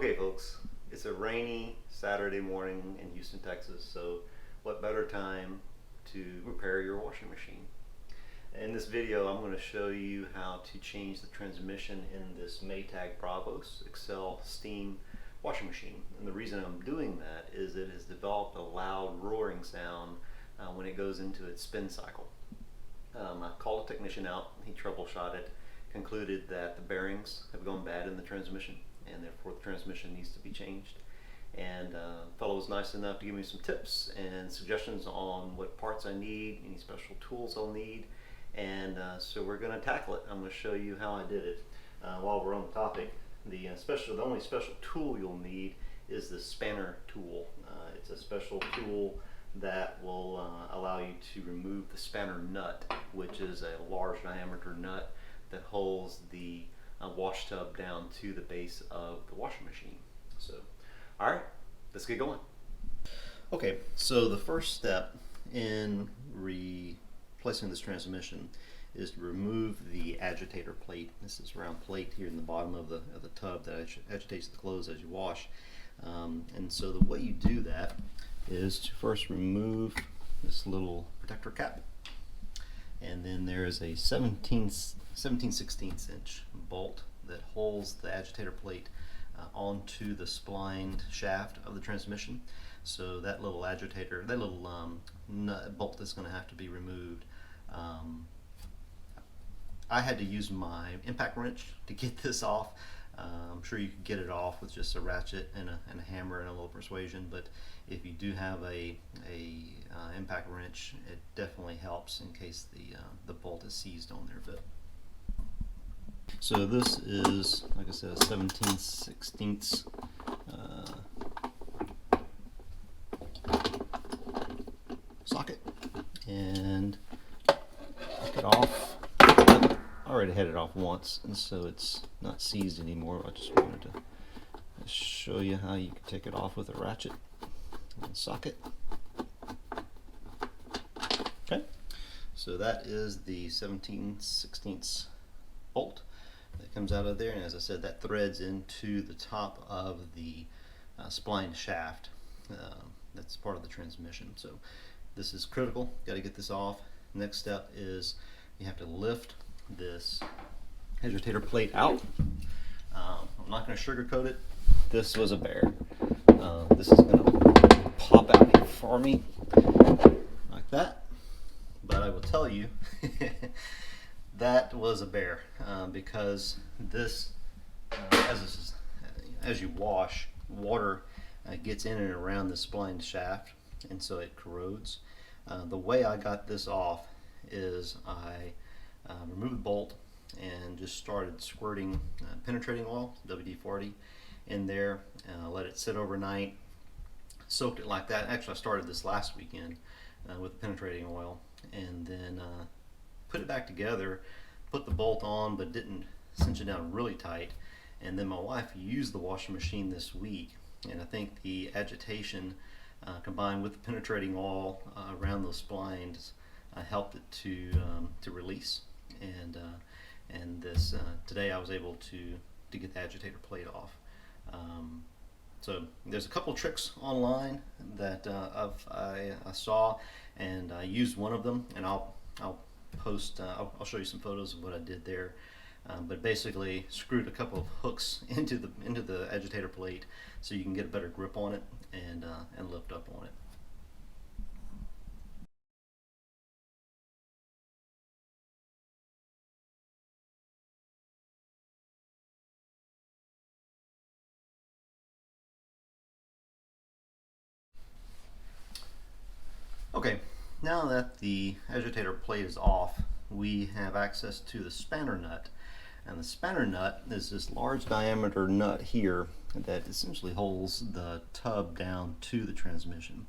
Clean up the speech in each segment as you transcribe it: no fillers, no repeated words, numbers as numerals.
Okay folks, it's a rainy Saturday morning in Houston, Texas, so what better time to repair your washing machine? In this video I'm going to show you how to change the transmission in this Maytag Bravos Steam washing machine. And the reason I'm doing that is it has developed a loud roaring sound when it goes into its spin cycle. I called a technician out, he troubleshot it, concluded that the bearings have gone bad in the transmission and therefore the transmission needs to be changed. And the fellow was nice enough to give me some tips and suggestions on what parts I need, any special tools I'll need, and so we're going to tackle it. I'm going to show you how I did it. While we're on the topic, the only special tool you'll need is the spanner tool. It's a special tool that will allow you to remove the spanner nut, which is a large diameter nut that holds the wash tub down to the base of the washing machine. So, all right, let's get going. Okay, so the first step in replacing this transmission is to remove the agitator plate. This is round plate here in the bottom of the tub that agitates the clothes as you wash. And so the way you do that is to first remove this little protector cap, and then there is a 17/16 inch bolt that holds the agitator plate onto the splined shaft of the transmission. So that little agitator, that little bolt is going to have to be removed. I had to use my impact wrench to get this off. I'm sure you could get it off with just a ratchet and a hammer and a little persuasion, but if you do have a impact wrench, it definitely helps in case the bolt is seized on there a bit. So this is, like I said, a 17/16 socket, and take it off. I already had it off once, and so it's not seized anymore. I just wanted to show you how you can take it off with a ratchet and socket. Okay, so that is the 17/16 bolt that comes out of there, and as I said, that threads into the top of the spline shaft. That's part of the transmission. So this is critical. Got to get this off. Next step is you have to lift this agitator plate out. I'm not going to sugarcoat it. This was a bear. This is going to pop out here for me like that. But I will tell you that was a bear because this, as you wash, water gets in and around the spline shaft, and so it corrodes. The way I got this off is I removed the bolt and just started squirting penetrating oil, WD-40, in there, let it sit overnight, soaked it like that. Actually, I started this last weekend with penetrating oil, and then put it back together, put the bolt on, but didn't cinch it down really tight. And then my wife used the washing machine this week, and I think the agitation combined with the penetrating oil around those splines helped it to release. And this today I was able to get the agitator plate off. So there's a couple tricks online that I saw, and I used one of them, and I'll post. I'll show you some photos of what I did there. But basically, screwed a couple of hooks into the agitator plate so you can get a better grip on it and lift up on it. Okay, now that the agitator plate is off, we have access to the spanner nut. And the spanner nut is this large diameter nut here that essentially holds the tub down to the transmission.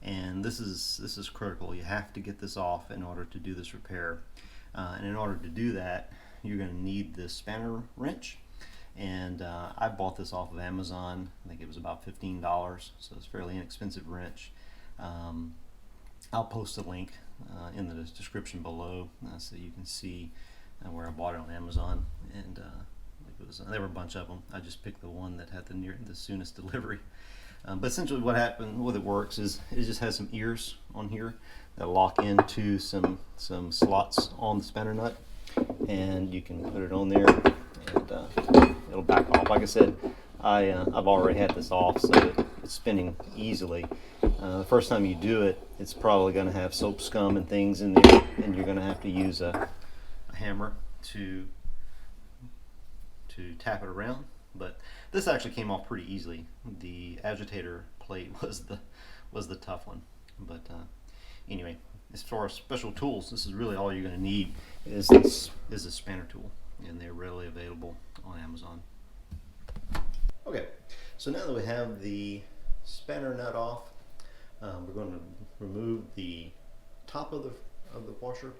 And this is critical. You have to get this off in order to do this repair. And in order to do that, you're going to need this spanner wrench. And I bought this off of Amazon. I think it was about $15, so it's a fairly inexpensive wrench. I'll post a link in the description below so you can see where I bought it on Amazon, and there were a bunch of them. I just picked the one that had the soonest delivery. But essentially what it works is it just has some ears on here that lock into some slots on the spanner nut, and you can put it on there and it'll back off. Like I said, I've already had this off, so it's spinning easily. The first time you do it, it's probably going to have soap scum and things in there, and you're going to have to use a hammer to tap it around. But this actually came off pretty easily. The agitator plate was the tough one. But anyway, as far as special tools, this is really all you're going to need is a spanner tool, and they're readily available on Amazon. Okay, so now that we have the spanner nut off, we're going to remove the top of the washer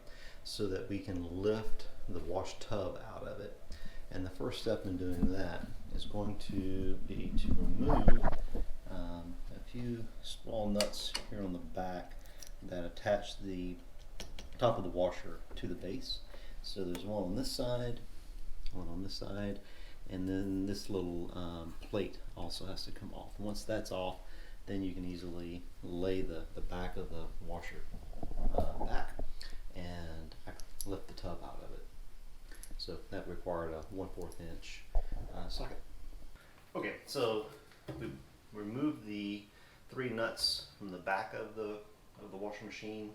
so that we can lift the wash tub out of it. And the first step in doing that is going to be to remove a few small nuts here on the back that attach the top of the washer to the base. So there's one on this side, one on this side, and then this little plate also has to come off. Once that's off, then you can easily lay the back of the washer back and lift the tub out of it. So that required a 1/4 inch socket. Okay, so we removed the 3 nuts from the back of the washing machine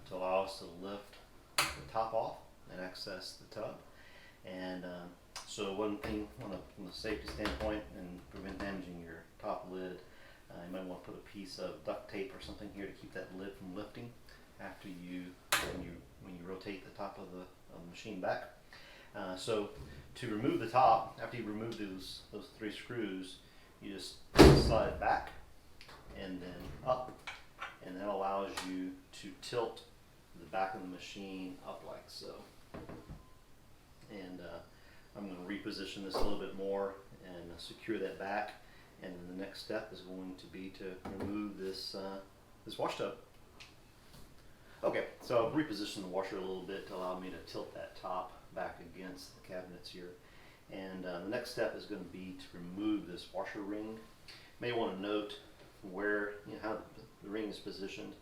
to allow us to lift the top off and access the tub. And so one thing from a safety standpoint and prevent damaging your top lid, you might want to put a piece of duct tape or something here to keep that lid from lifting after when you rotate the top of the machine back. So to remove the top, after you remove those 3 screws, you just slide it back and then up, and that allows you to tilt the back of the machine up like so. And I'm going to reposition this a little bit more and secure that back. And then the next step is going to be to remove this wash tub. Okay, so I've repositioned the washer a little bit to allow me to tilt that top back against the cabinets here. And the next step is going to be to remove this washer ring. You may want to note where, how the ring is positioned.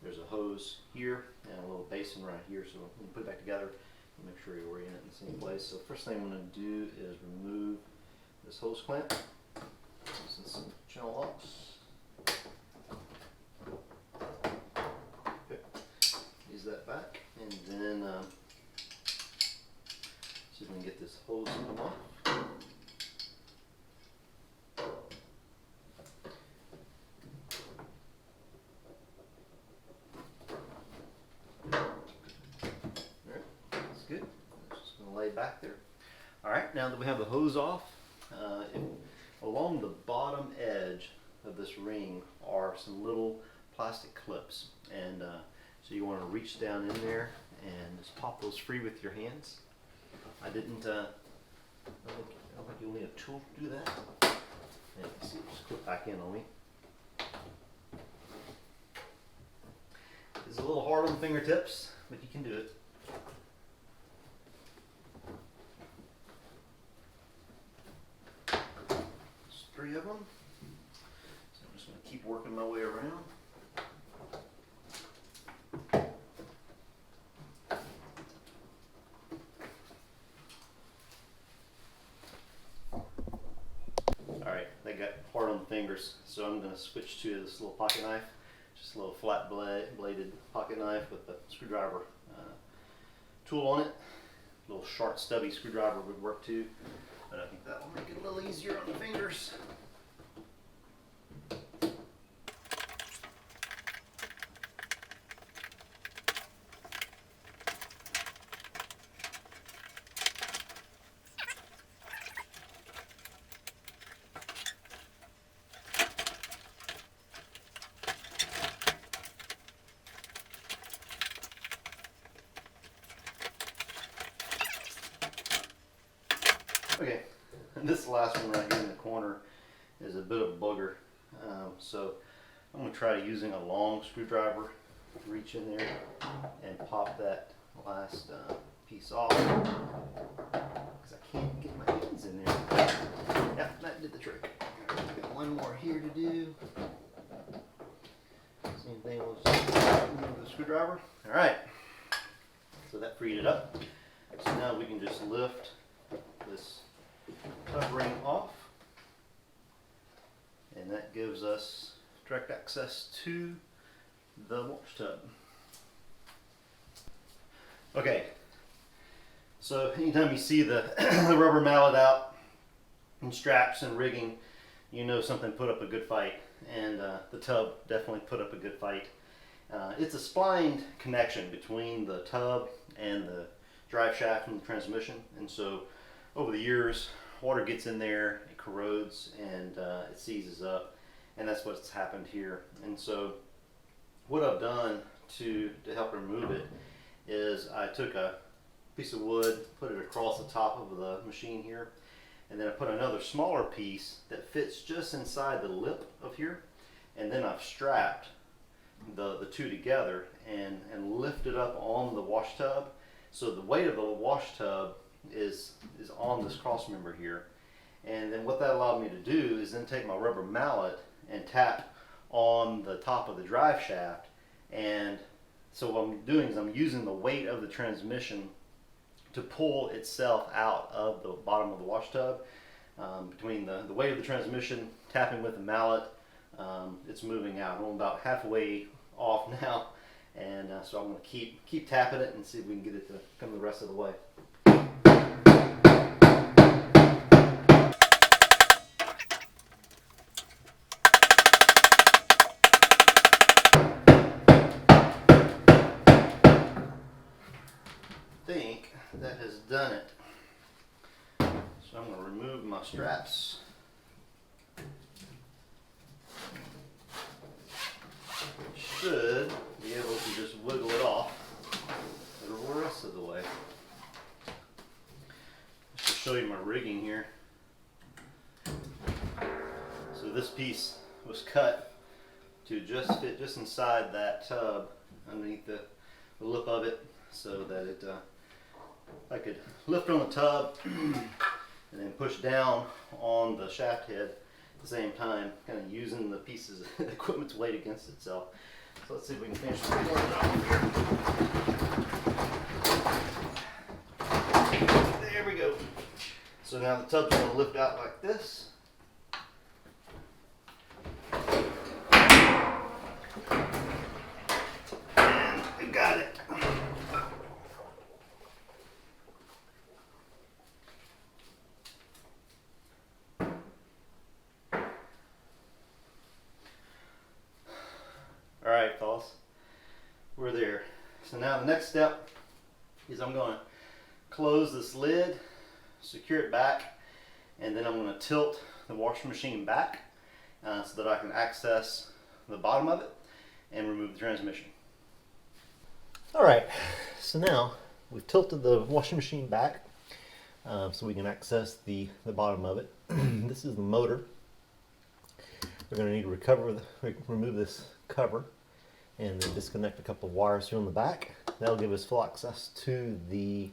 There's a hose here and a little basin right here, so when you put it back together, you make sure you orient it in the same place. So first thing I'm going to do is remove this hose clamp. This is some channel locks. Okay. Ease that back, and then see if we can get this hose to come off. Alright, that's good. Just going to lay back there. Alright, now that we have the hose off, along the bottom edge of this ring are some little plastic clips, and so you want to reach down in there and just pop those free with your hands. I don't think you'll need a tool to do that. Yeah, see, just clip back in on me. It's a little hard on the fingertips, but you can do it. There's 3 of them. So I'm just going to keep working my way around. Alright, they got hard on the fingers, so I'm going to switch to this little pocket knife. Just a little flat bladed pocket knife with a screwdriver tool on it. A little sharp stubby screwdriver would work too, but I think that will make it a little easier on the fingers. Okay, and this last one right here in the corner is a bit of a bugger, so I'm going to try using a long screwdriver to reach in there and pop that last piece off, because I can't get my hand screwdriver. All right, so that freed it up. So now we can just lift this covering off, and that gives us direct access to the wash tub. Okay, so anytime you see the, the rubber mallet out and straps and rigging, you know something put up a good fight, and the tub definitely put up a good fight. It's a splined connection between the tub and the drive shaft and the transmission, and so over the years water gets in there, it corrodes, and it seizes up, and that's what's happened here. And so what I've done to help remove it is I took a piece of wood, put it across the top of the machine here, and then I put another smaller piece that fits just inside the lip of here, and then I've strapped the two together and lifted up on the wash tub. So the weight of the wash tub is on this cross member here. And then what that allowed me to do is then take my rubber mallet and tap on the top of the drive shaft. And so what I'm doing is I'm using the weight of the transmission to pull itself out of the bottom of the wash tub. Between the weight of the transmission, tapping with the mallet, it's moving out. I'm about halfway off now, and so I'm going to keep tapping it and see if we can get it to come the rest of the way. I think that has done it. So I'm going to remove my straps. Should be able to just wiggle it off the rest of the way. Just to show you my rigging here. So this piece was cut to just fit just inside that tub underneath the lip of it, so that it I could lift on the tub and then push down on the shaft head at the same time, kind of using the pieces, the equipment's weight against itself. So let's see if we can finish the off here. There we go. So now the tub's going to lift out like this. And we got it. Alright, fellas, we're there. So now the next step is I'm going to close this lid, secure it back, and then I'm going to tilt the washing machine back so that I can access the bottom of it and remove the transmission. Alright, so now we've tilted the washing machine back so we can access the bottom of it. This is the motor. We're going to need to remove this cover and then disconnect a couple of wires here on the back. That'll give us full access to the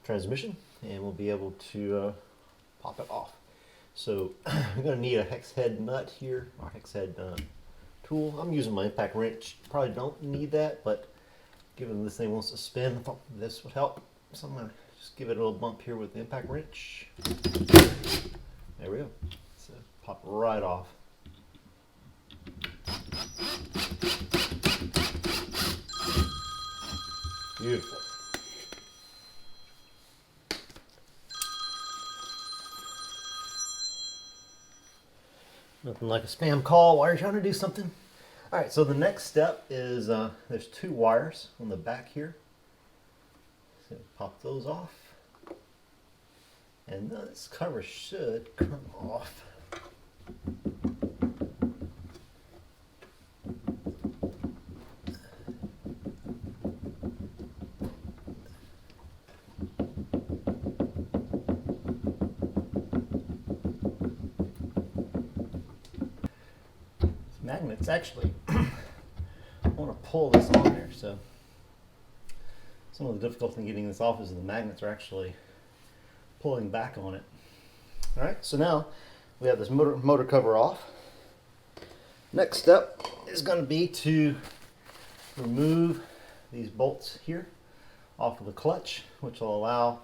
transmission, and we'll be able to pop it off. So we're going to need a hex head nut here, or hex head tool. I'm using my impact wrench. Probably don't need that, but given this thing wants to spin, I thought this would help. So I'm going to just give it a little bump here with the impact wrench. There we go. So pop right off. Beautiful. Nothing like a spam call while you're trying to do something. Alright, so the next step is there's two wires on the back here. So pop those off. And this cover should come off. Magnets actually I want to pull this on there, so some of the difficulty in getting this off is the magnets are actually pulling back on it. Alright, so now we have this motor cover off. Next step is going to be to remove these bolts here off of the clutch, which will allow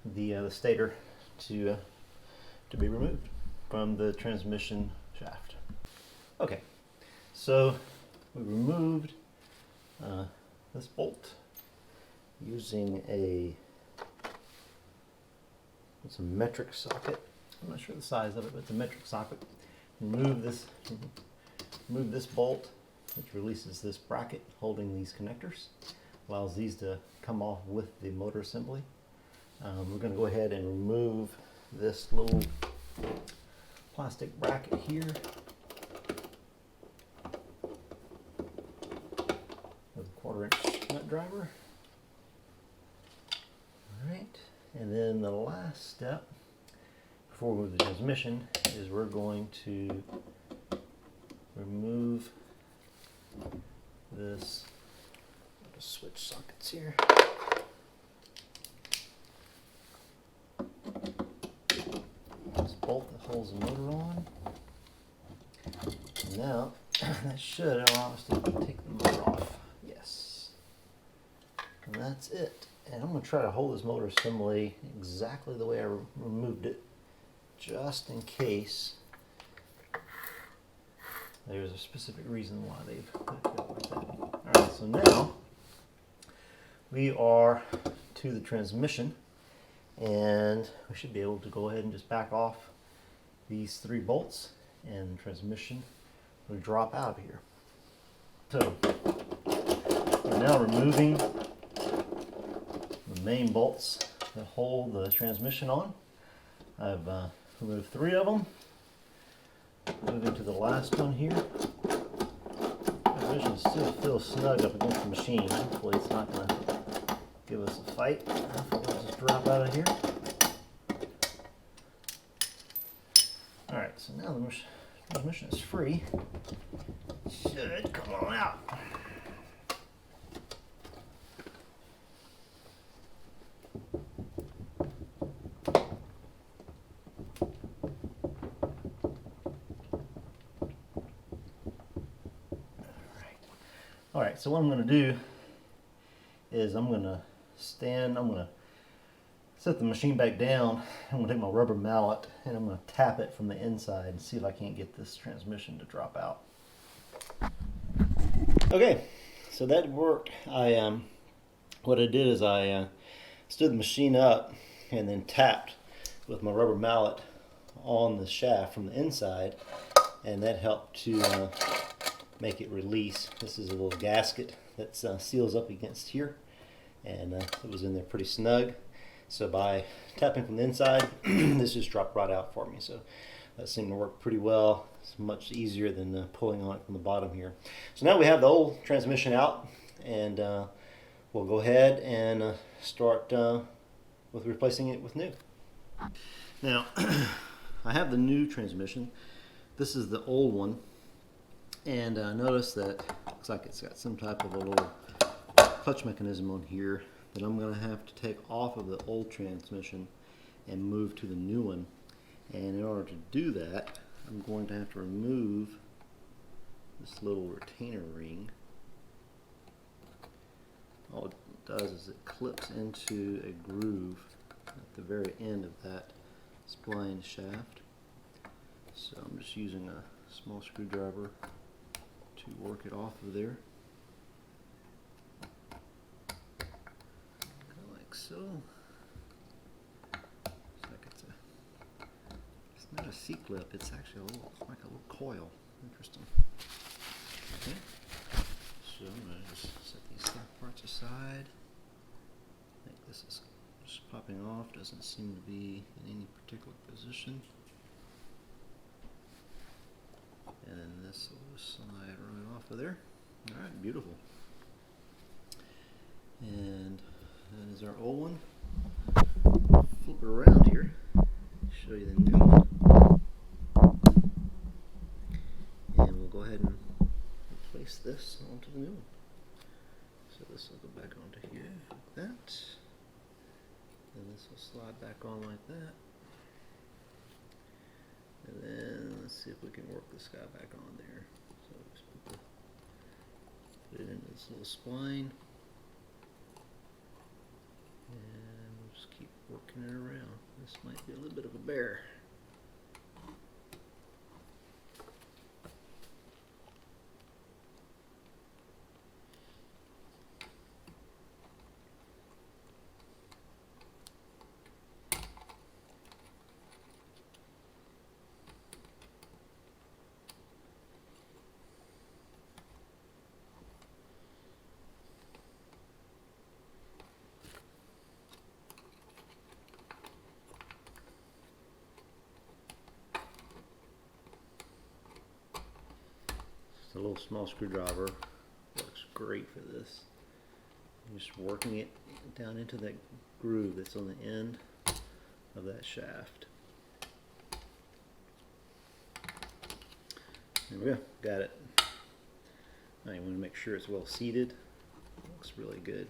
the stator to be removed from the transmission shaft. Okay, so we removed this bolt using it's a metric socket. I'm not sure the size of it, but it's a metric socket. Remove this bolt, which releases this bracket holding these connectors, allows these to come off with the motor assembly. We're going to go ahead and remove this little plastic bracket here with a 1/4 inch nut driver. Alright, and then the last step before we move the transmission is we're going to remove this. Switch sockets here. This bolt that holds the motor on. And now that should allow us to take the motor off. Yes. And that's it. And I'm going to try to hold this motor assembly exactly the way I removed it, just in case there's a specific reason why they've put it like that. Alright, so now we are to the transmission, and we should be able to go ahead and just back off these 3 bolts, and the transmission will drop out of here. So we're now removing the main bolts that hold the transmission on. I've removed 3 of them. Moving to the last one here. The transmission still feels snug up against the machine. Hopefully it's not going to give us a fight. Hopefully it'll just drop out of here. Alright, so now the transmission is free. It should come on out. Alright, so what I'm going to do is I'm going to set the machine back down. I'm going to take my rubber mallet and I'm going to tap it from the inside and see if I can't get this transmission to drop out. Okay, so that worked. What I did is I stood the machine up and then tapped with my rubber mallet on the shaft from the inside, and that helped to make it release. This is a little gasket that seals up against here, and it was in there pretty snug. So by tapping from the inside, this just dropped right out for me. So that seemed to work pretty well. It's much easier than pulling on it from the bottom here. So now we have the old transmission out, and we'll go ahead and start with replacing it with new. Now, I have the new transmission. This is the old one, and notice that looks like it's got some type of a little clutch mechanism on here that I'm going to have to take off of the old transmission and move to the new one. And in order to do that, I'm going to have to remove this little retainer ring. All it does is it clips into a groove at the very end of that spline shaft. So I'm just using a small screwdriver to work it off of there. Like so. It's not a C-clip, it's actually like a little coil. Interesting. Okay. So I'm going to just set these parts aside. I think this is just popping off, doesn't seem to be in any particular position. And then this will just slide right off of there. Alright, beautiful. And that is our old one. Flip it around here, show you the new one. And we'll go ahead and replace this onto the new one. So this will go back onto here like that. And this will slide back on like that. And then let's see if we can work this guy back on there. So just put it into this little spline. working it around. This might be a little bit of a bear. A little small screwdriver works great for this. I'm just working it down into that groove that's on the end of that shaft. There we go, got it. Now you want to make sure it's well seated. Looks really good.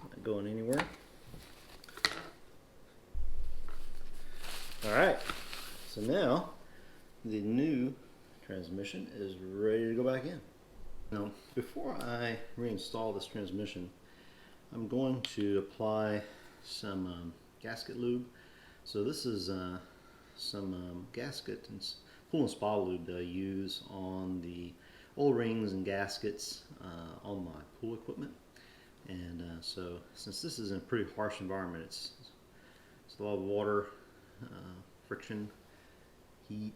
Not going anywhere. Alright, so now the new transmission is ready to go back in. Now, before I reinstall this transmission, I'm going to apply some gasket lube. So this is some gasket and pool and spa lube that I use on the O-rings and gaskets on my pool equipment. And so since this is in a pretty harsh environment, it's a lot of water, friction, heat,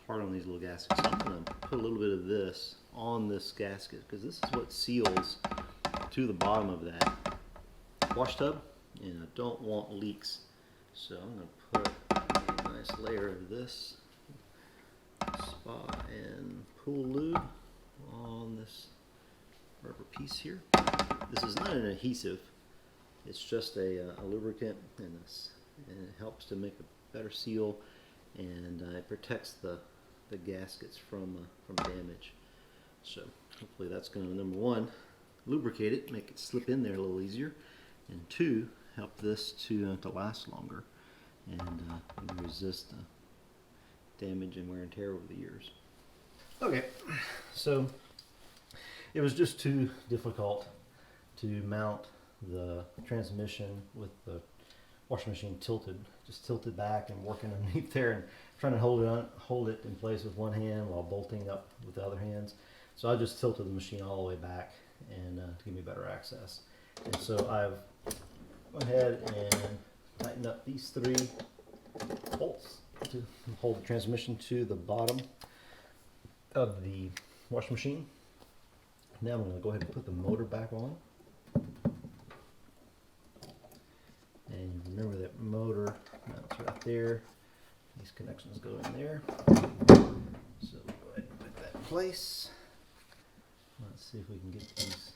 hard on these little gaskets. So I'm going to put a little bit of this on this gasket because this is what seals to the bottom of that wash tub, and I don't want leaks. So I'm going to put a nice layer of this spa and pool lube on this rubber piece here. This is not an adhesive, it's just a lubricant, and it helps to make a better seal, and it protects the gaskets from damage. So hopefully that's going to, number one, lubricate it, make it slip in there a little easier, and two, help this to last longer and resist damage and wear and tear over the years. Okay, so it was just too difficult to mount the transmission with the washing machine just tilted back and working underneath there and trying to hold it in place with one hand while bolting up with the other hands. So I just tilted the machine all the way back and to give me better access. And so I've gone ahead and tightened up these three bolts to hold the transmission to the bottom of the washing machine. Now I'm going to go ahead and put the motor back on. And remember that motor mounts right there. These connections go in there. So we'll go ahead and put that in place. Let's see if we can get these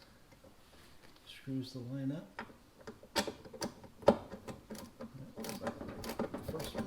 screws to line up. First one.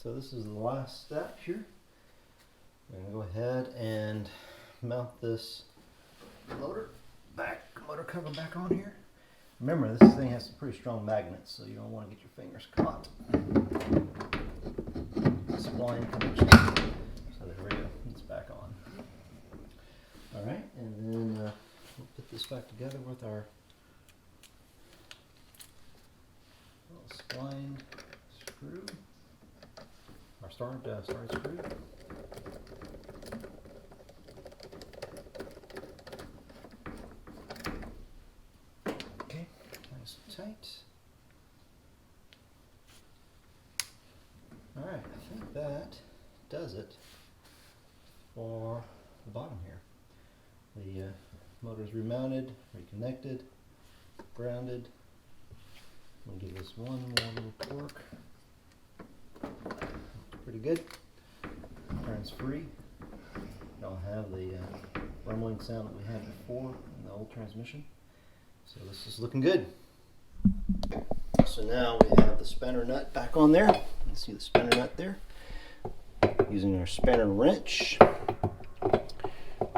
So this is the last step here. I'm going to go ahead and mount this motor cover back on here. Remember, this thing has some pretty strong magnets, so you don't want to get your fingers caught. Spline connection. So there we go, it's back on. Alright, and then we'll put this back together with our little spline screw. Our started screw. Okay, nice and tight. Alright, I think that does it for the bottom here. The motor is remounted, reconnected, grounded. I'm going to give this one more little torque. Pretty good. Turns free. Don't have the rumbling sound that we had before in the old transmission. So this is looking good. So now we have the spanner nut back on there. You can see the spanner nut there. Using our spanner wrench,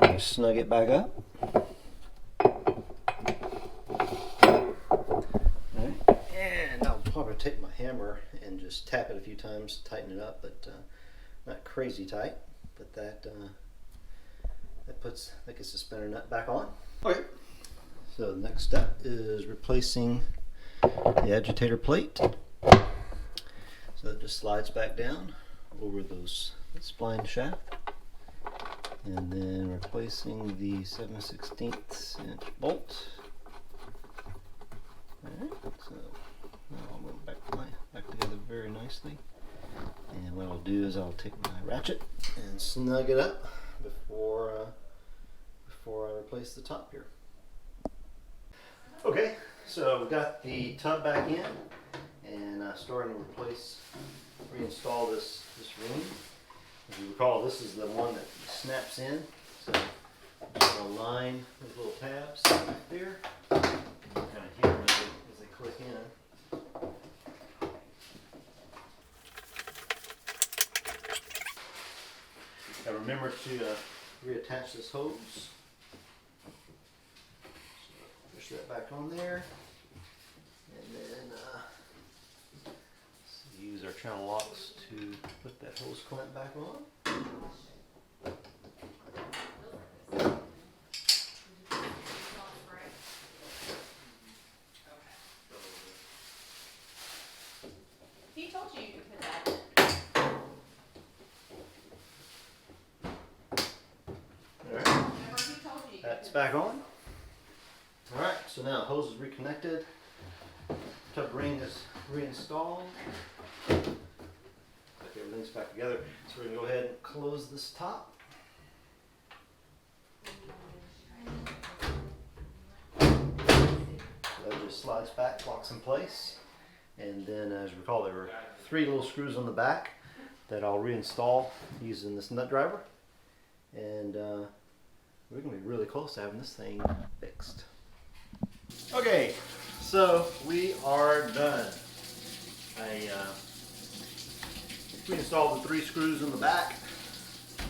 we'll snug it back up. And I'll probably take my hammer and just tap it a few times to tighten it up, but not crazy tight. But that gets the spanner nut back on. Okay. So the next step is replacing the agitator plate. So that just slides back down over those spline shaft, and then replacing the 7/16 inch bolt. Alright, so now I'll move back together very nicely. And what I'll do is I'll take my ratchet and snug it up before I replace the top here. Okay, so we've got the tub back in, and starting to reinstall this ring. As you recall, this is the one that snaps in. So I'm just going to line those little tabs right there. And kind of hear them as they click in. Now remember to reattach this hose. So push that back on there, and then use our channel locks to put that hose clamp back on. He told you you could put that in. Alright, Remember he told you you could that's put back on. Alright, so now hose is reconnected. Tub ring is reinstalled. Everything's back together. So we're going to go ahead and close this top. So that just slides back, locks in place. And then, as you recall, there were 3 little screws on the back that I'll reinstall using this nut driver. And we're going to be really close to having this thing fixed. Okay, so we are done. I reinstalled the 3 screws in the back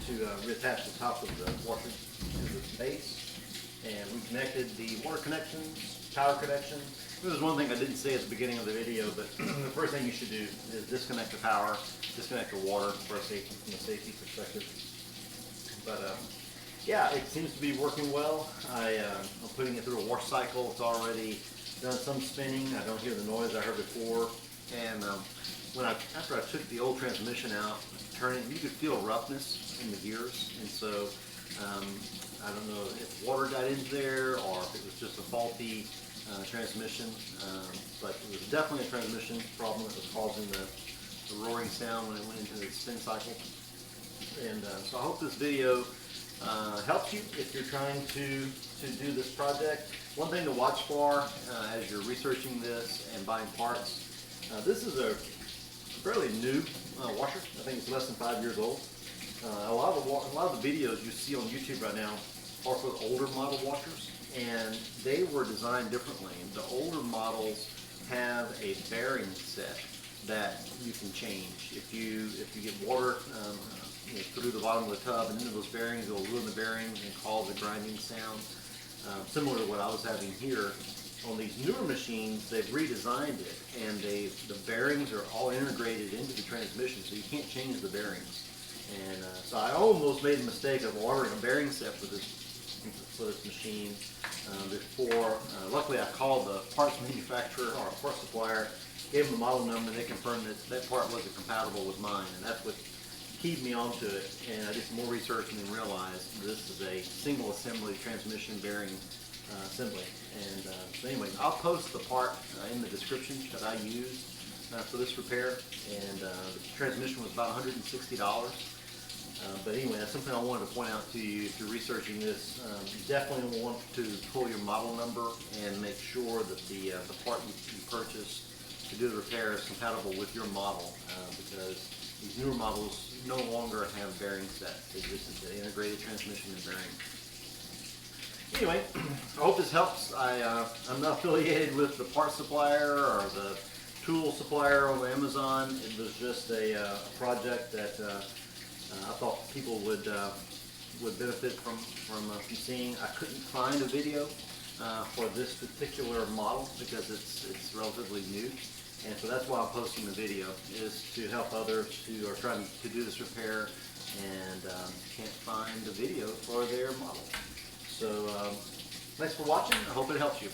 to reattach the top of the washer to the base, and we connected the water connections, power connection. This is one thing I didn't say at the beginning of the video, but the first thing you should do is disconnect the power, disconnect the water for a safety, from a safety perspective. But yeah, it seems to be working well. I'm putting it through a wash cycle. It's already done some spinning. I don't hear the noise I heard before. And after I took the old transmission out, turning, you could feel roughness in the gears. And so I don't know if water got into there or if it was just a faulty transmission. But it was definitely a transmission problem that was causing the roaring sound when it went into the spin cycle. And so I hope this video helps you if you're trying to do this project. One thing to watch for as you're researching this and buying parts, this is a fairly new washer. I think it's less than 5 years old. A lot of the videos you see on YouTube right now are for older model washers, and they were designed differently. The older models have a bearing set that you can change. If you get water through the bottom of the tub and into those bearings, it will ruin the bearing and cause a grinding sound. Similar to what I was having here. On these newer machines, they've redesigned it, and the bearings are all integrated into the transmission, so you can't change the bearings. And so I almost made the mistake of ordering a bearing set for this machine before. Luckily, I called the parts manufacturer or parts supplier, gave them the model number, and they confirmed that that part wasn't compatible with mine, and that's what keyed me onto it. And I did some more research and then realized this is a single assembly transmission bearing assembly. And so anyway, I'll post the part in the description that I used for this repair, and the transmission was about $160. But anyway, that's something I wanted to point out to you if you're researching this. You definitely want to pull your model number and make sure that the part you purchased to do the repair is compatible with your model, because these newer models no longer have bearing sets. They just have the integrated transmission and bearing. Anyway, I hope this helps. I'm not affiliated with the part supplier or the tool supplier over Amazon. It was just a project that I thought people would benefit from seeing. I couldn't find a video for this particular model because it's relatively new, and so that's why I'm posting the video, is to help others who are trying to do this repair and can't find a video for their model. So thanks for watching. I hope it helps you.